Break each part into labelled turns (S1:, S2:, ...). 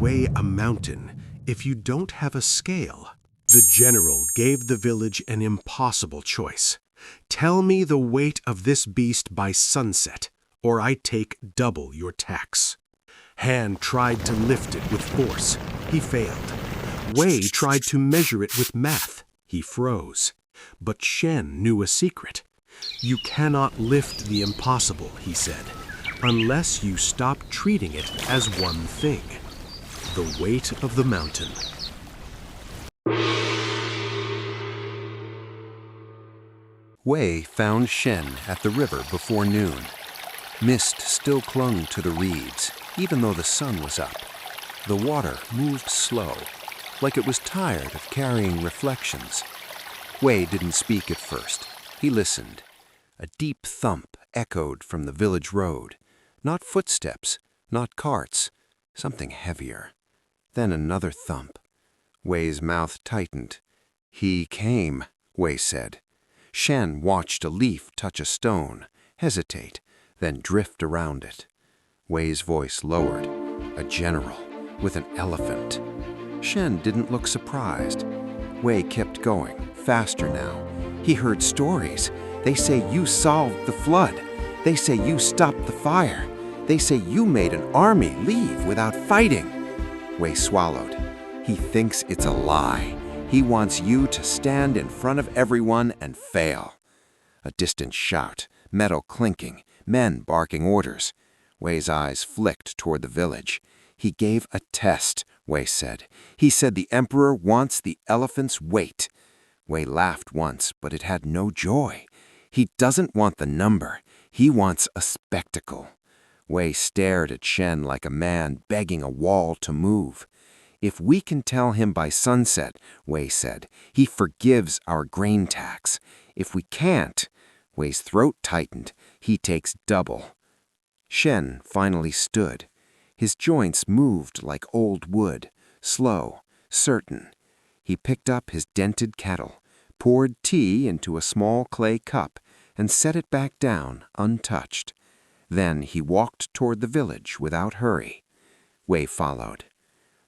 S1: weigh a mountain if you don't have a scale? The general gave the village an impossible choice. Tell me the weight of this beast by sunset, or I take double your tax. Han tried to lift it with force. He failed. Wei tried to measure it with math. He froze. But Shen knew a secret. You cannot lift the impossible, he said, unless you stop treating it as one thing. The weight of the mountain.
S2: Wei found Shen at the river before noon. Mist still clung to the reeds, even though the sun was up. The water moved slow, like it was tired of carrying reflections. Wei didn't speak at first. He listened. A deep thump echoed from the village road. Not footsteps, not carts, something heavier. Then another thump. Wei's mouth tightened. He came, Wei said. Shen watched a leaf touch a stone, hesitate, then drift around it. Wei's voice lowered. A general, with an elephant. Shen didn't look surprised. Wei kept going, faster now. He heard stories. They say you solved the flood. They say you stopped the fire. They say you made an army leave without fighting. Wei swallowed. He thinks it's a lie. He wants you to stand in front of everyone and fail. A distant shout, metal clinking, men barking orders. Wei's eyes flicked toward the village. He gave a test, Wei said. He said the emperor wants the elephant's weight. Wei laughed once, but it had no joy. He doesn't want the number. He wants a spectacle. Wei stared at Shen like a man begging a wall to move. If we can tell him by sunset, Wei said, he forgives our grain tax. If we can't, Wei's throat tightened, he takes double. Shen finally stood. His joints moved like old wood, slow, certain. He picked up his dented kettle, poured tea into a small clay cup, and set it back down, untouched. Then he walked toward the village without hurry. Wei followed.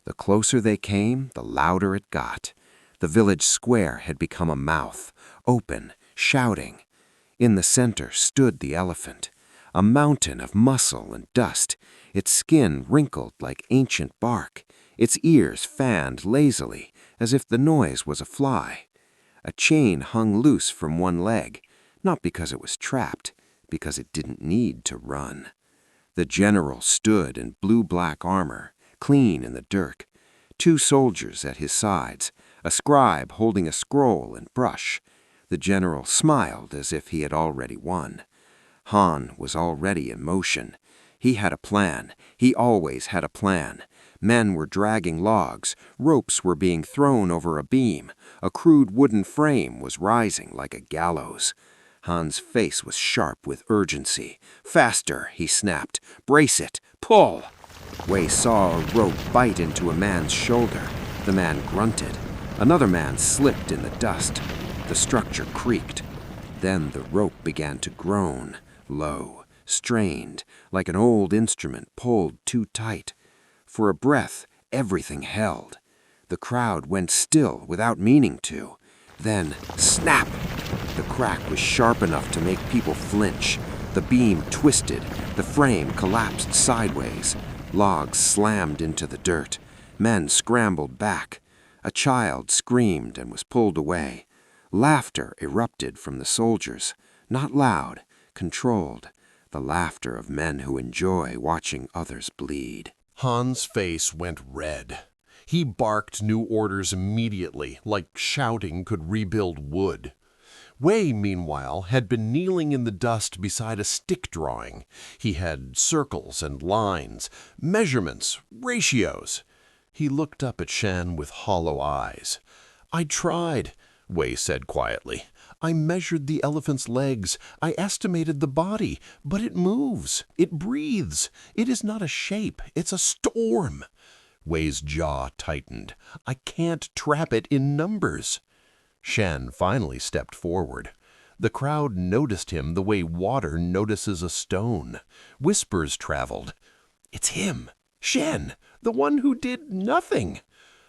S2: The closer they came, the louder it got. The village square had become a mouth, open, shouting. In the center stood the elephant, a mountain of muscle and dust, its skin wrinkled like ancient bark, its ears fanned lazily, as if the noise was a fly. A chain hung loose from one leg, not because it was trapped, because it didn't need to run. The general stood in blue-black armor, clean in the dirt. 2 soldiers at his sides, a scribe holding a scroll and brush. The general smiled as if he had already won. Han was already in motion. He had a plan. He always had a plan. Men were dragging logs. Ropes were being thrown over a beam. A crude wooden frame was rising like a gallows. Han's face was sharp with urgency. Faster, he snapped. Brace it. Pull. Wei saw a rope bite into a man's shoulder. The man grunted. Another man slipped in the dust. The structure creaked. Then the rope began to groan, low, strained, like an old instrument pulled too tight. For a breath, everything held. The crowd went still without meaning to. Then, snap! The crack was sharp enough to make people flinch. The beam twisted. The frame collapsed sideways. Logs slammed into the dirt. Men scrambled back. A child screamed and was pulled away. Laughter erupted from the soldiers, not loud, controlled, the laughter of men who enjoy watching others bleed.
S1: Han's face went red. He barked new orders immediately, like shouting could rebuild wood. Wei, meanwhile, had been kneeling in the dust beside a stick drawing. He had circles and lines, measurements, ratios. He looked up at Shen with hollow eyes. "I tried," Wei said quietly. "I measured the elephant's legs. I estimated the body. But it moves. It breathes. It is not a shape. It's a storm." Wei's jaw tightened. "I can't trap it in numbers." Shen finally stepped forward. The crowd noticed him the way water notices a stone. Whispers traveled. "It's him. Shen, the one who did nothing.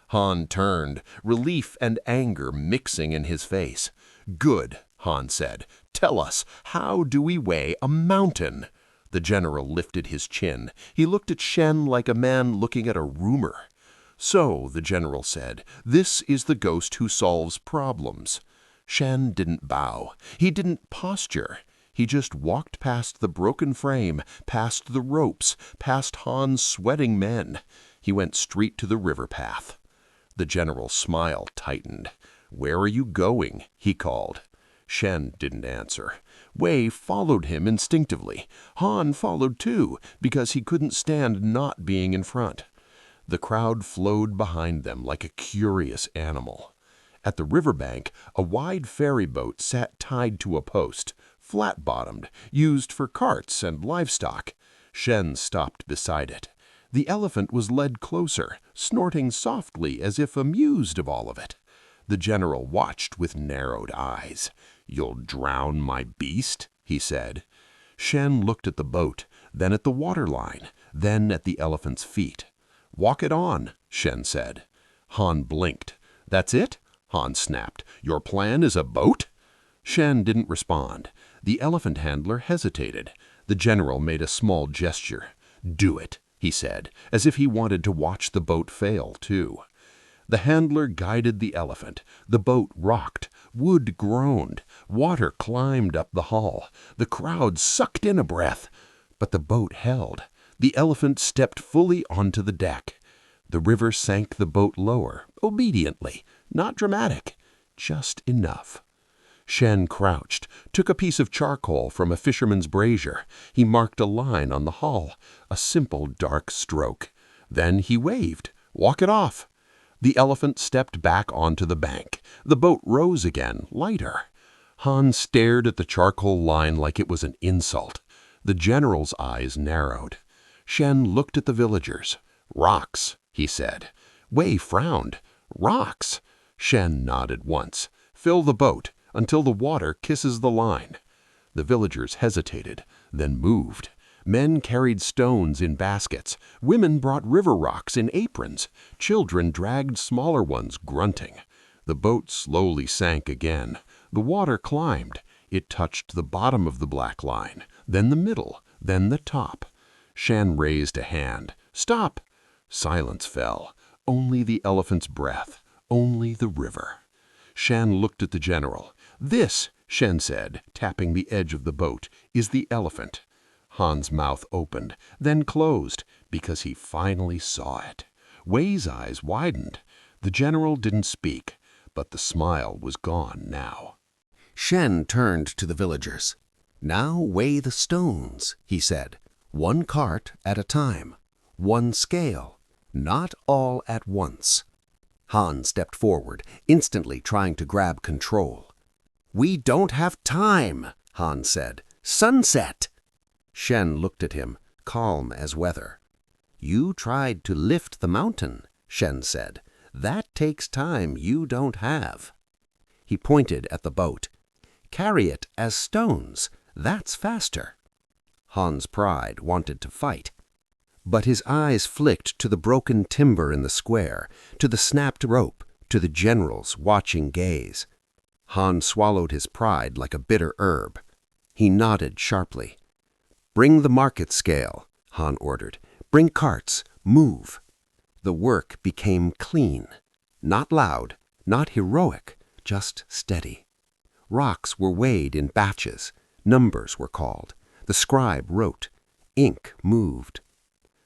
S1: Han turned, relief and anger mixing in his face. Good, Han said. Tell us, how do we weigh a mountain? The general lifted his chin. He looked at Shen like a man looking at a rumor. So, the general said, this is the ghost who solves problems. Shen didn't bow. He didn't posture. He just walked past the broken frame, past the ropes, past Han's sweating men. He went straight to the river path. The general's smile tightened. Where are you going? He called. Shen didn't answer. Wei followed him instinctively. Han followed too, because he couldn't stand not being in front. The crowd flowed behind them like a curious animal. At the riverbank, a wide ferry boat sat tied to a post, flat-bottomed, used for carts and livestock. Shen stopped beside it. The elephant was led closer, snorting softly as if amused of all of it. The general watched with narrowed eyes. You'll drown my beast, he said. Shen looked at the boat, then at the waterline, then at the elephant's feet. Walk it on, Shen said. Han blinked. That's it? Han snapped. Your plan is a boat? Shen didn't respond. The elephant handler hesitated. The general made a small gesture. Do it, he said, as if he wanted to watch the boat fail, too. The handler guided the elephant. The boat rocked. Wood groaned. Water climbed up the hull. The crowd sucked in a breath. But the boat held. The elephant stepped fully onto the deck. The river sank the boat lower, obediently, not dramatic, just enough. Shen crouched, took a piece of charcoal from a fisherman's brazier. He marked a line on the hull, a simple dark stroke. Then he waved. Walk it off. The elephant stepped back onto the bank. The boat rose again, lighter. Han stared at the charcoal line like it was an insult. The general's eyes narrowed. Shen looked at the villagers. Rocks, he said. Wei frowned. Rocks. Shen nodded once. Fill the boat until the water kisses the line. The villagers hesitated, then moved. Men carried stones in baskets. Women brought river rocks in aprons. Children dragged smaller ones, grunting. The boat slowly sank again. The water climbed. It touched the bottom of the black line, then the middle, then the top. Shen raised a hand. Stop! Silence fell. Only the elephant's breath. Only the river. Shen looked at the general. This, Shen said, tapping the edge of the boat, is the elephant. Han's mouth opened, then closed, because he finally saw it. Wei's eyes widened. The general didn't speak, but the smile was gone now.
S2: Shen turned to the villagers. Now weigh the stones, he said. One cart at a time. One scale. Not all at once. Han stepped forward, instantly trying to grab control. We don't have time, Han said. Sunset! Shen looked at him, calm as weather. You tried to lift the mountain, Shen said. That takes time you don't have. He pointed at the boat. Carry it as stones. That's faster. Han's pride wanted to fight. But his eyes flicked to the broken timber in the square, to the snapped rope, to the general's watching gaze. Han swallowed his pride like a bitter herb. He nodded sharply. Bring the market scale, Han ordered. Bring carts. Move. The work became clean. Not loud, not heroic, just steady. Rocks were weighed in batches. Numbers were called. The scribe wrote. Ink moved.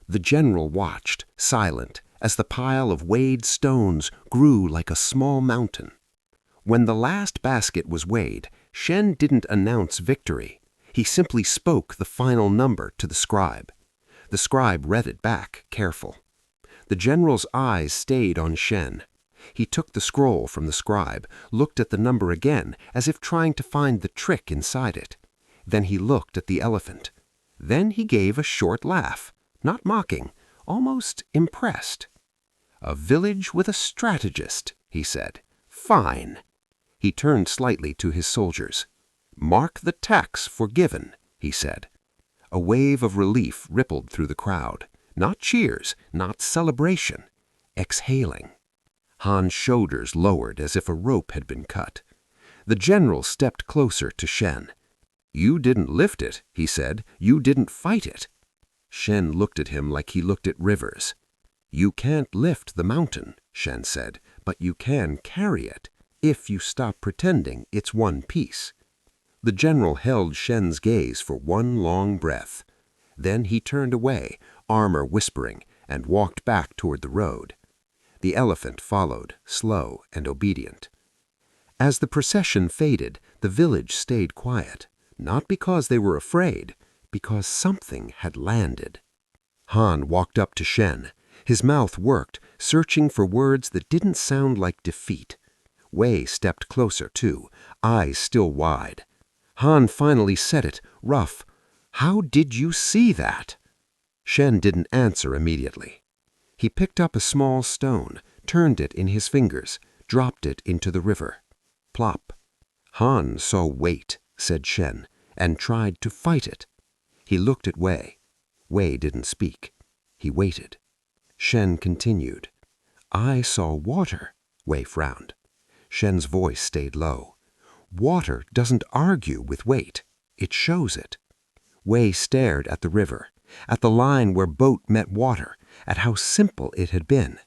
S2: The general watched, silent, as the pile of weighed stones grew like a small mountain. When the last basket was weighed, Shen didn't announce victory. He simply spoke the final number to the scribe. The scribe read it back, careful. The general's eyes stayed on Shen. He took the scroll from the scribe, looked at the number again, as if trying to find the trick inside it. Then he looked at the elephant. Then he gave a short laugh, not mocking, almost impressed. A village with a strategist, he said. Fine. He turned slightly to his soldiers. Mark the tax forgiven, he said. A wave of relief rippled through the crowd. Not cheers, not celebration. Exhaling. Han's shoulders lowered as if a rope had been cut. The general stepped closer to Shen. "You didn't lift it," he said. "You didn't fight it." Shen looked at him like he looked at rivers. "You can't lift the mountain," Shen said, "but you can carry it, if you stop pretending it's one piece." The general held Shen's gaze for one long breath. Then he turned away, armor whispering, and walked back toward the road. The elephant followed, slow and obedient. As the procession faded, the village stayed quiet, not because they were afraid, because something had landed. Han walked up to Shen. His mouth worked, searching for words that didn't sound like defeat. Wei stepped closer, too, eyes still wide. Han finally said it, rough. "How did you see that?" Shen didn't answer immediately. He picked up a small stone, turned it in his fingers, dropped it into the river. Plop. "Han saw weight," said Shen, "and tried to fight it." He looked at Wei. Wei didn't speak. He waited. Shen continued. "I saw water," Wei frowned. Shen's voice stayed low. "Water doesn't argue with weight. It shows it." Wei stared at the river, at the line where boat met water, at how simple it had been.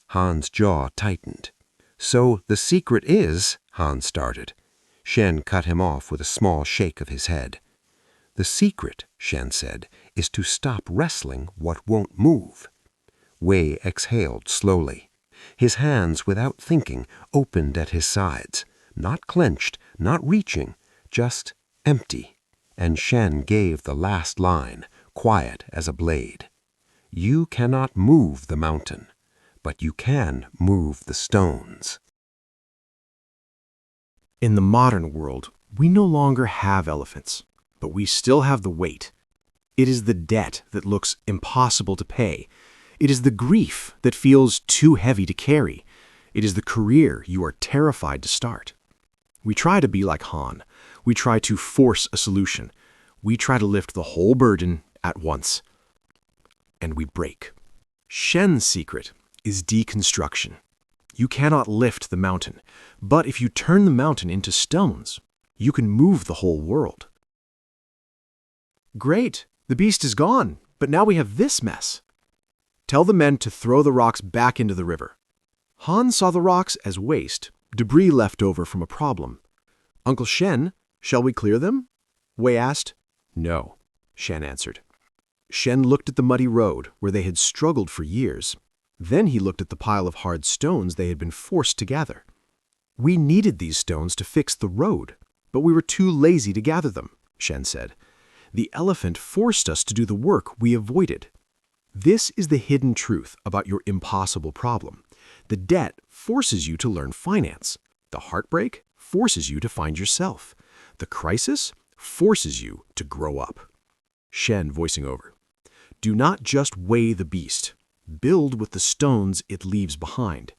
S2: Han's jaw tightened. "So the secret is," Han started. Shen cut him off with a small shake of his head. "The secret," Shen said, "is to stop wrestling what won't move." Wei exhaled slowly. His hands, without thinking, opened at his sides, not clenched, not reaching, just empty. And Shen gave the last line, quiet as a blade. "You cannot move the mountain, but you can move the stones."
S3: In the modern world, we no longer have elephants, but we still have the weight. It is the debt that looks impossible to pay. It is the grief that feels too heavy to carry. It is the career you are terrified to start. We try to be like Han. We try to force a solution. We try to lift the whole burden at once. And we break. Shen's secret is deconstruction. You cannot lift the mountain, but if you turn the mountain into stones, you can move the whole world. Great, the beast is gone, but now we have this mess. Tell the men to throw the rocks back into the river. Han saw the rocks as waste, debris left over from a problem. Uncle Shen, shall we clear them? Wei asked. No, Shen answered. Shen looked at the muddy road where they had struggled for years. Then he looked at the pile of hard stones they had been forced to gather. We needed these stones to fix the road, but we were too lazy to gather them, Shen said. The elephant forced us to do the work we avoided. This is the hidden truth about your impossible problem. The debt forces you to learn finance. The heartbreak forces you to find yourself. The crisis forces you to grow up. Shen voicing over. Do not just weigh the beast. Build with the stones it leaves behind.